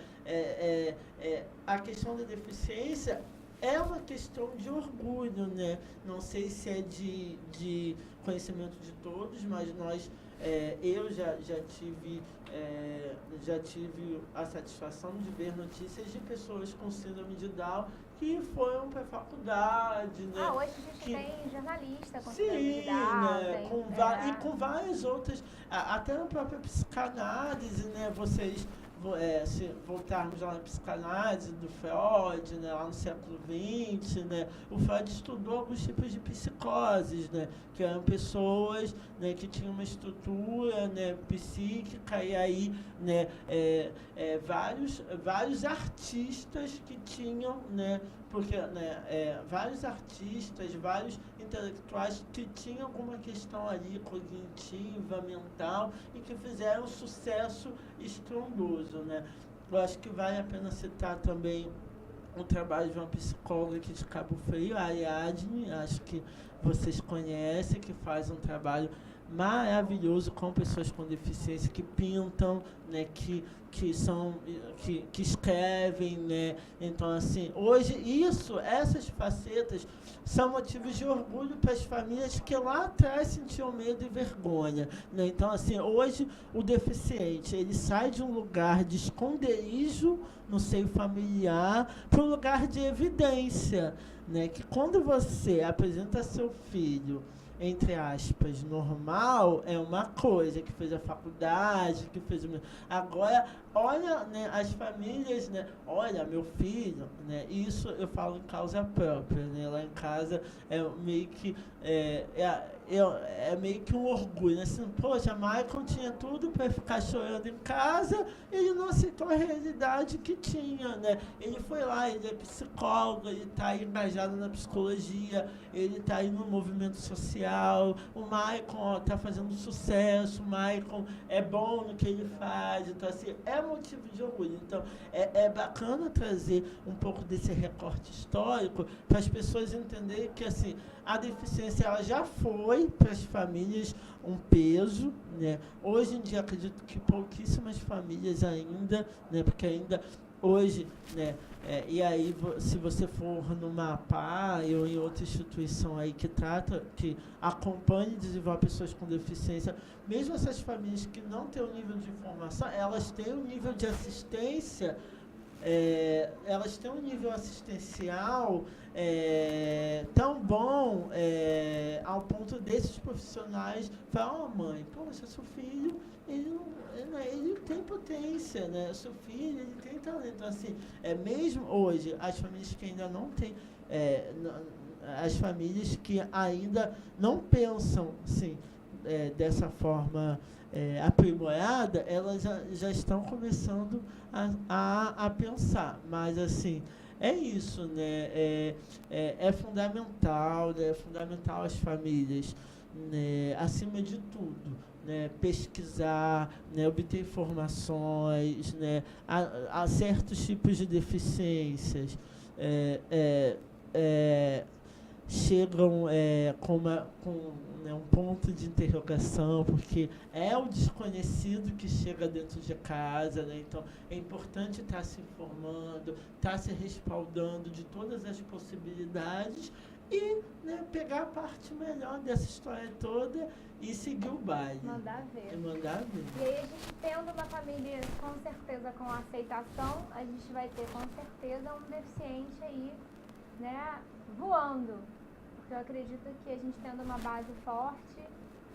a questão da deficiência é uma questão de orgulho, né? Não sei se é de conhecimento de todos, mas eu já tive a satisfação de ver notícias de pessoas com síndrome de Down que foram para a faculdade, né? Hoje a gente tem jornalista com síndrome de Down. Né? E com várias outras, até na própria psicanálise, né? Vocês se voltarmos lá na psicanálise do Freud, né, lá no século XX, né, o Freud estudou alguns tipos de psicoses, né, que eram pessoas, né, que tinham uma estrutura, né, psíquica, e aí, né, vários artistas que tinham, né, porque, né, vários artistas, vários intelectuais que tinham alguma questão ali cognitiva, mental, e que fizeram sucesso estrondoso, né? Eu acho que vale a pena citar também o trabalho de uma psicóloga aqui de Cabo Frio, a Ariadne, acho que vocês conhecem, que faz um trabalho maravilhoso com pessoas com deficiência, que pintam, né, que escrevem, né? Então, assim, hoje essas facetas são motivos de orgulho para as famílias que lá atrás sentiam medo e vergonha, né? Então, assim, hoje o deficiente, ele sai de um lugar de esconderijo no seio familiar para um lugar de evidência, né? Que quando você apresenta seu filho, entre aspas, normal, é uma coisa, que fez a faculdade, que fez o... Agora, olha, né, as famílias, né, olha, meu filho, né, isso eu falo em causa própria, né, lá em casa é meio que, meio que um orgulho, né, assim, poxa, Michael tinha tudo para ficar chorando em casa, ele não aceitou a realidade que tinha, né, ele foi lá, ele é psicólogo, ele está engajado na psicologia, ele está aí no movimento social, o Michael está fazendo sucesso, o Michael é bom no que ele faz, então assim, é motivo de orgulho. Então, é bacana trazer um pouco desse recorte histórico para as pessoas entenderem que assim, a deficiência ela já foi para as famílias um peso, né? Hoje em dia acredito que pouquíssimas famílias ainda, né? Porque ainda hoje, né? E aí, se você for numa APA ou em outra instituição aí que acompanha e desenvolve pessoas com deficiência, mesmo essas famílias que não têm o nível de informação, elas têm um nível de assistência, elas têm um nível assistencial tão bom ao ponto desses profissionais falar, mãe, poxa, seu filho, ele tem potência, né? Seu filho, ele tem talento. Então, assim, mesmo hoje, as famílias que ainda não têm, as famílias que ainda não pensam, assim, dessa forma aprimorada, elas já estão começando a pensar. Mas, assim, é isso, né? É fundamental, né? É fundamental as famílias, né? Acima de tudo, né, pesquisar, né, obter informações, né, há certos tipos de deficiências chegam com né, um ponto de interrogação, porque é o desconhecido que chega dentro de casa, né? Então é importante estar se informando, estar se respaldando de todas as possibilidades e, né, pegar a parte melhor dessa história toda e seguir o baile. Mandar ver. E aí a gente tendo uma família com certeza com aceitação, a gente vai ter com certeza um deficiente aí, né, voando. Porque eu acredito que a gente tendo uma base forte,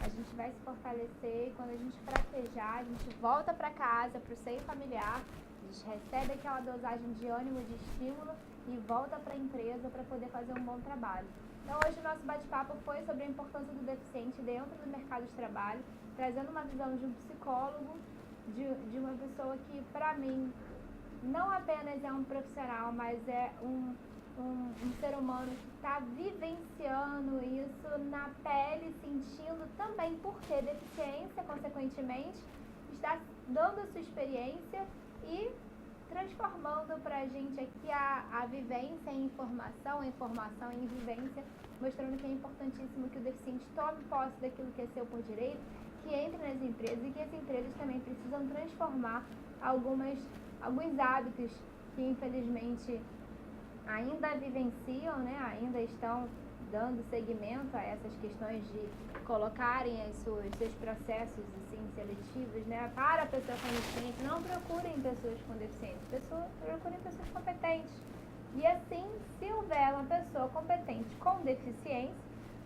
a gente vai se fortalecer, e quando a gente fraquejar, a gente volta para casa, para o seio familiar, a gente recebe aquela dosagem de ânimo, de estímulo e volta para a empresa para poder fazer um bom trabalho. Então hoje o nosso bate-papo foi sobre a importância do deficiente dentro do mercado de trabalho, trazendo uma visão de um psicólogo, de uma pessoa que, para mim, não apenas é um profissional, mas é um ser humano que está vivenciando isso na pele, sentindo também por ter deficiência, consequentemente, está dando a sua experiência e transformando para a gente aqui a vivência em informação, a informação em vivência, mostrando que é importantíssimo que o deficiente tome posse daquilo que é seu por direito, que entre nas empresas e que as empresas também precisam transformar alguns hábitos que, infelizmente, ainda vivenciam, né, ainda estão dando seguimento a essas questões de colocarem seus processos assim, seletivos, né, para a pessoa com deficiência. Não procurem pessoas com deficiência, procurem pessoas competentes. E assim, se houver uma pessoa competente com deficiência,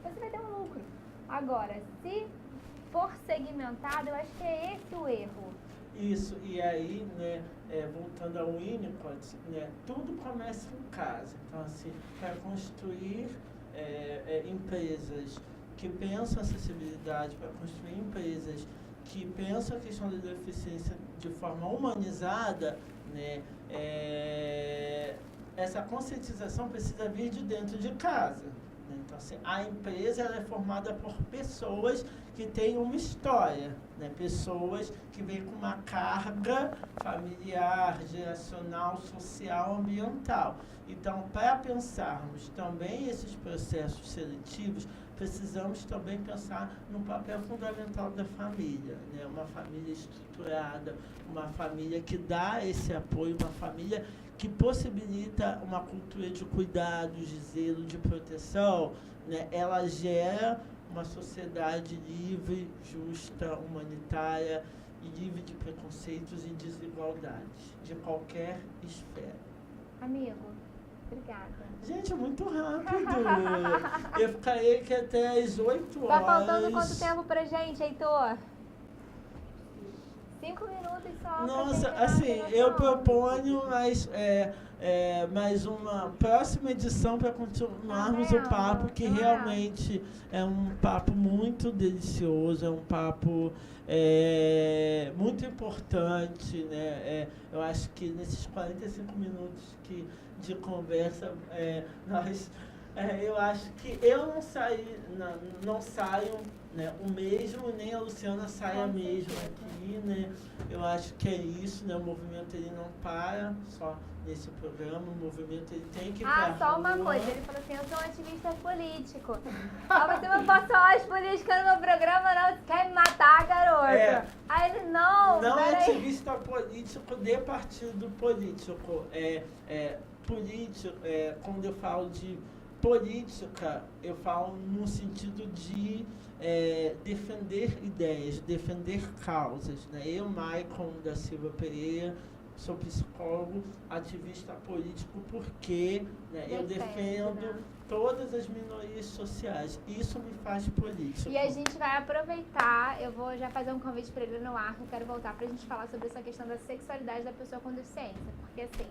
você vai ter um lucro. Agora, se for segmentado, eu acho que é esse o erro. Isso, e aí, né, voltando ao Winnicott, né, tudo começa em casa. Então, assim, para construir empresas que pensam acessibilidade, para construir empresas que pensam a questão da deficiência de forma humanizada, né, essa conscientização precisa vir de dentro de casa. Né? Então, assim, a empresa ela é formada por pessoas que têm uma história, né? Pessoas que vêm com uma carga familiar, geracional, social, ambiental. Então, para pensarmos também esses processos seletivos, precisamos também pensar no papel fundamental da família, né? Uma família estruturada, uma família que dá esse apoio, uma família que possibilita uma cultura de cuidados, de zelo, de proteção, né? Ela gera uma sociedade livre, justa, humanitária e livre de preconceitos e desigualdades, de qualquer esfera. Amigo, obrigada. Gente, é muito rápido. Eu ficarei aqui até às 8 horas. Tá faltando quanto tempo pra gente, Heitor? 5 minutos só. Nossa, assim, eu proponho mais uma próxima edição para continuarmos o papo, que realmente é um papo muito delicioso, é um papo muito importante, né? Eu acho que nesses 45 minutos de conversa, eu acho que eu não saio, né, o mesmo, nem a Luciana sai a mesma aqui, né? Eu acho que é isso, né? O movimento ele não para só nesse programa, o movimento ele tem que só uma coisa, ele falou assim, eu sou um ativista político. Você não pode falar as políticas no meu programa, não, você quer me matar, garoto. Aí ele, não é ativista político de partido político. Político, quando eu falo de política, eu falo no sentido de defender ideias, defender causas. Né? Eu, Maicon da Silva Pereira, sou psicólogo, ativista político, porque eu defendo todas as minorias sociais. Isso me faz político. E a gente vai aproveitar, eu vou já fazer um convite para ele no ar, que eu quero voltar para a gente falar sobre essa questão da sexualidade da pessoa com deficiência. Porque assim,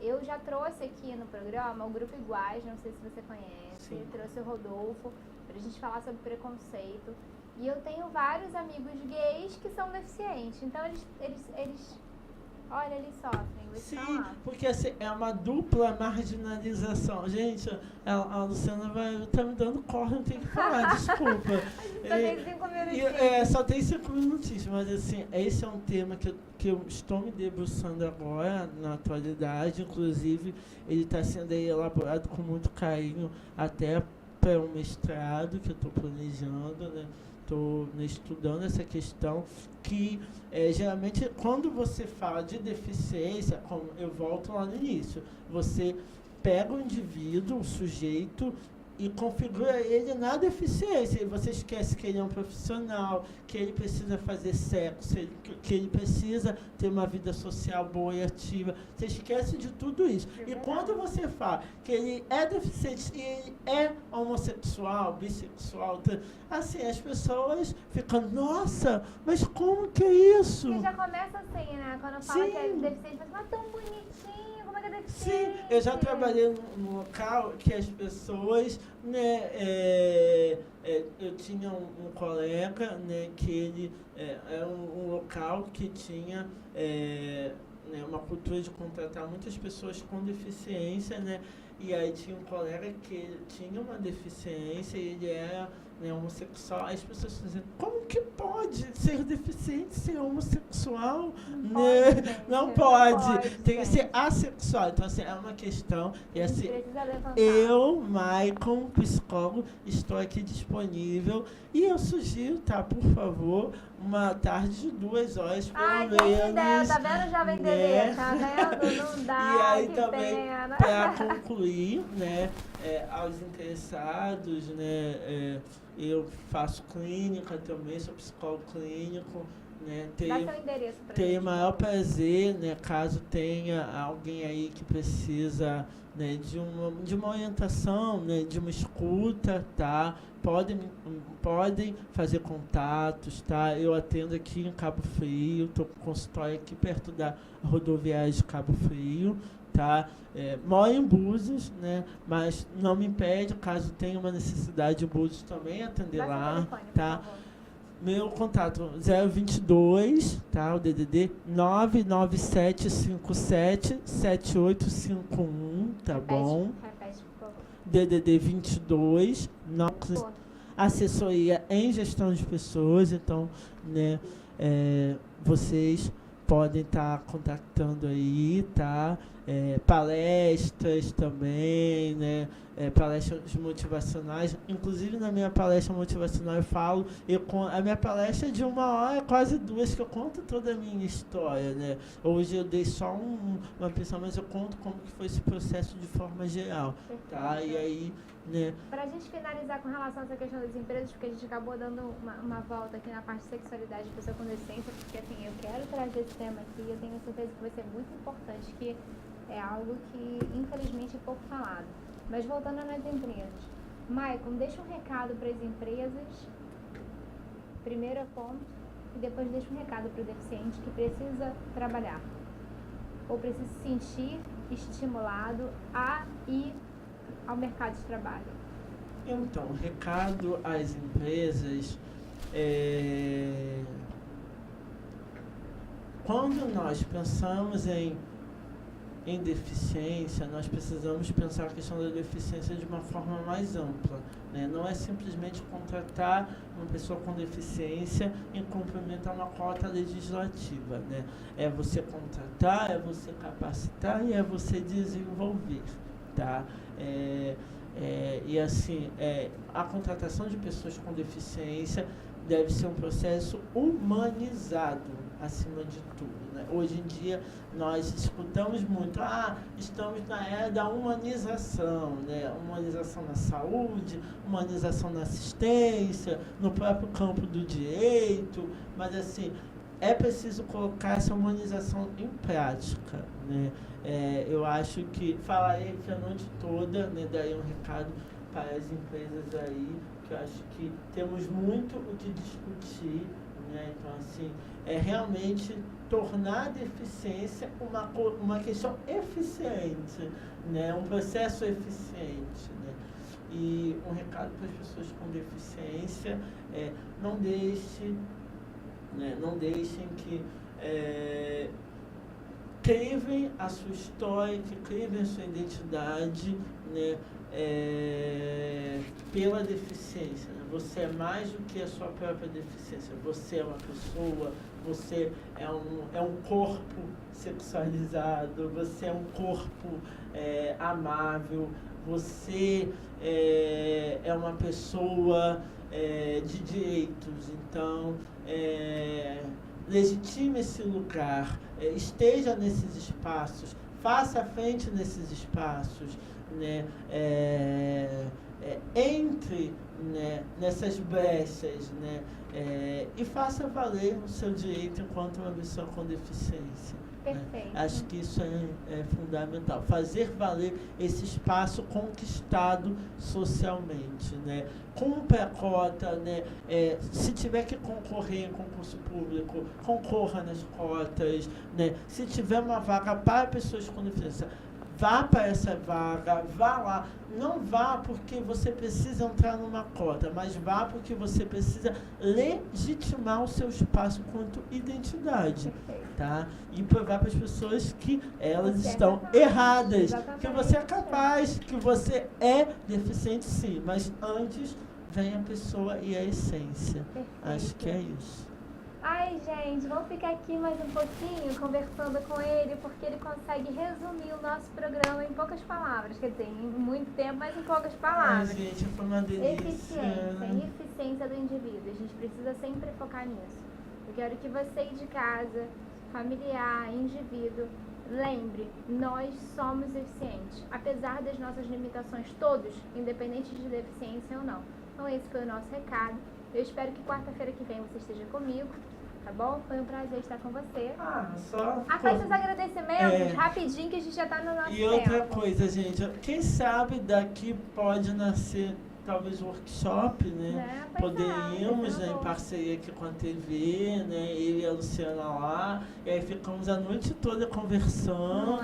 eu já trouxe aqui no programa o Grupo Iguais, não sei se você conhece. Sim. Eu trouxe o Rodolfo pra gente falar sobre preconceito. E eu tenho vários amigos gays que são deficientes. Então eles olha, eles sofrem, vou te falar. Porque assim, é uma dupla marginalização. Gente, a Luciana tá me dando corda, não tem que falar, desculpa. Só tem 5 minutinhos. Só tem 5 minutinhos, mas assim, esse é um tema que eu estou me debruçando agora, na atualidade. Inclusive, ele está sendo aí elaborado com muito carinho, até para um mestrado que eu estou planejando, né? Estou estudando essa questão que, geralmente, quando você fala de deficiência, como eu volto lá no início, você pega o indivíduo, o sujeito, e configura ele na deficiência. E você esquece que ele é um profissional, que ele precisa fazer sexo, que ele precisa ter uma vida social boa e ativa. Você esquece de tudo isso. E quando você fala que ele é deficiente e ele é homossexual, bissexual, assim, as pessoas ficam, nossa, mas como que é isso? Você já começa assim, né? Quando fala que é deficiente, você fala, tão bonitinho. Sim, eu já trabalhei num local que as pessoas, né, eu tinha um colega, né, que ele era um local que tinha uma cultura de contratar muitas pessoas com deficiência, né, e aí tinha um colega que ele tinha uma deficiência e ele era homossexual. As pessoas dizem, como que pode ser deficiente, ser homossexual? Não pode. Tem que ser assexual. Então, assim, é uma questão. E assim, eu, Maicon, psicólogo, estou aqui disponível. E eu sugiro, tá, por favor, uma tarde de 2 horas, pelo menos. Tá vendo, Jovem TV? Tá vendo? Não dá. E aí também, para concluir, né, aos interessados, né, eu faço clínica também, sou psicólogo clínico, né? Dá seu endereço para Tenho o maior prazer, né, caso tenha alguém aí que precisa, né, de uma orientação, né, de uma escuta, tá? Podem fazer contatos, tá? Eu atendo aqui em Cabo Frio, estou com consultório aqui perto da rodoviária de Cabo Frio, tá? Moro em Búzios, né? Mas não me impede, caso tenha uma necessidade em Búzios também, atender Dá lá, seu telefone, tá? por favor. Meu contato 022, tá? O DDD 997577851, tá bom? Repete, por favor. DDD 22, assessoria em gestão de pessoas, então, né, vocês podem estar contactando aí, tá? Palestras também, né? Palestras motivacionais. Inclusive, na minha palestra motivacional eu falo, a minha palestra é de 1 hora, quase 2, que eu conto toda a minha história, né? Hoje eu dei só uma pensão, mas eu conto como que foi esse processo de forma geral, tá? E aí, né? Para a gente finalizar com relação a essa questão das empresas, porque a gente acabou dando uma volta aqui na parte de sexualidade de pessoa com deficiência, porque assim, eu quero trazer esse tema aqui, eu tenho certeza que vai ser muito importante, que é algo que infelizmente é pouco falado. Mas voltando nas empresas, Maicon, deixa um recado para as empresas, primeiro ponto, e depois deixa um recado para o deficiente que precisa trabalhar, ou precisa se sentir estimulado a ir ao mercado de trabalho. Então, recado às empresas, quando nós pensamos em deficiência, nós precisamos pensar a questão da deficiência de uma forma mais ampla, né? Não é simplesmente contratar uma pessoa com deficiência em cumprimento a uma cota legislativa, né? É você contratar, é você capacitar e é você desenvolver, tá? E assim, a contratação de pessoas com deficiência deve ser um processo humanizado, acima de tudo, né? Hoje em dia, nós escutamos muito, estamos na era da humanização, né? Humanização na saúde, humanização na assistência, no próprio campo do direito, mas assim, é preciso colocar essa humanização em prática, né? Eu acho que falarei aqui a noite toda, né? Daí um recado para as empresas aí, que eu acho que temos muito o que discutir, né? Então, assim, realmente tornar a deficiência uma questão eficiente, né? Um processo eficiente, né? E um recado para as pessoas com deficiência, não deixem que crivem a sua história, que crivem a sua identidade, né? Pela deficiência, né? Você é mais do que a sua própria deficiência. Você é uma pessoa, você é um corpo sexualizado, você é um corpo amável, você é uma pessoa de direitos. Então, legitime esse lugar, esteja nesses espaços, faça frente nesses espaços, né? Entre, né, nessas brechas, né? E faça valer o seu direito enquanto uma pessoa com deficiência. Perfeito. Né? Acho que isso é fundamental. Fazer valer esse espaço conquistado socialmente, né? Cumpra a cota, né? Se tiver que concorrer em concurso público, concorra nas cotas, né? Se tiver uma vaga para pessoas com deficiência, vá para essa vaga, vá lá. Não vá porque você precisa entrar numa cota, mas vá porque você precisa legitimar o seu espaço quanto identidade, tá? E provar para as pessoas que elas estão erradas, que você é capaz, que você é deficiente sim, mas antes vem a pessoa e a essência. Acho que é isso. Ai, gente, vamos ficar aqui mais um pouquinho conversando com ele, porque ele consegue resumir o nosso programa em poucas palavras. Quer dizer, em muito tempo, mas em poucas palavras. Ai, gente, foi uma delícia. Eficiência e eficiência do indivíduo. A gente precisa sempre focar nisso. Eu quero que você de casa, familiar, indivíduo, lembre, nós somos eficientes. Apesar das nossas limitações, todos, independente de deficiência ou não. Então esse foi o nosso recado. Eu espero que quarta-feira que vem você esteja comigo. tá bom? Foi um prazer estar com você. Só... Faz os agradecimentos rapidinho que a gente já tá no nosso tempo. E outra coisa, gente, quem sabe daqui pode nascer talvez workshop, né? Podemos, né, em parceria aqui com a TV, né? Eu e a Luciana lá, e aí ficamos a noite toda conversando.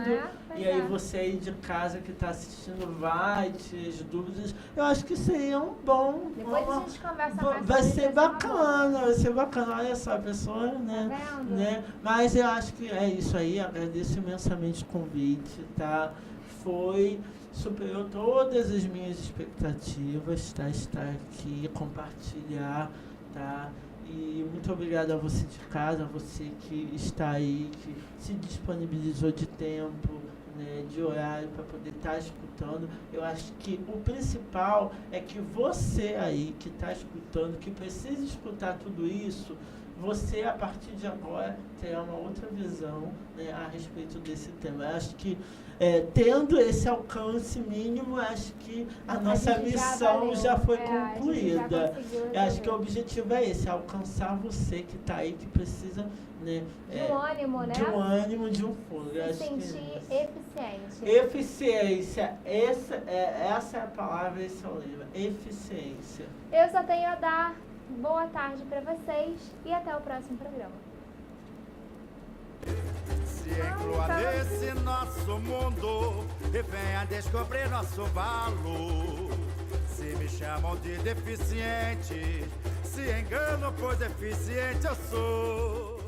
E aí você aí de casa que está assistindo vai ter as dúvidas. Eu acho que seria um bom. Depois a gente conversa mais. Vai ser bacana, olha só, a pessoa, né? Tá vendo? Né? Mas eu acho que é isso aí, agradeço imensamente o convite, tá? Superou todas as minhas expectativas, tá? Estar aqui, compartilhar, tá? E muito obrigado a você de casa, a você que está aí, que se disponibilizou de tempo, né, de horário para poder estar escutando. Eu acho que o principal é que você aí que está escutando, que precisa escutar tudo isso, você a partir de agora terá uma outra visão, né, a respeito desse tema. Eu acho que tendo esse alcance mínimo, acho que a nossa missão já foi concluída. Eu acho que o objetivo é esse, alcançar você que está aí, que precisa, né, de um ânimo, né? De um ânimo, de um fogo. Se sentir eficiente. Eficiência, essa é a palavra, esse é o lema, eficiência. Eu só tenho a dar boa tarde para vocês e até o próximo programa. Se inclua nesse nosso mundo e venha descobrir nosso valor. Se me chamam de deficiente, se engano, pois eficiente eu sou.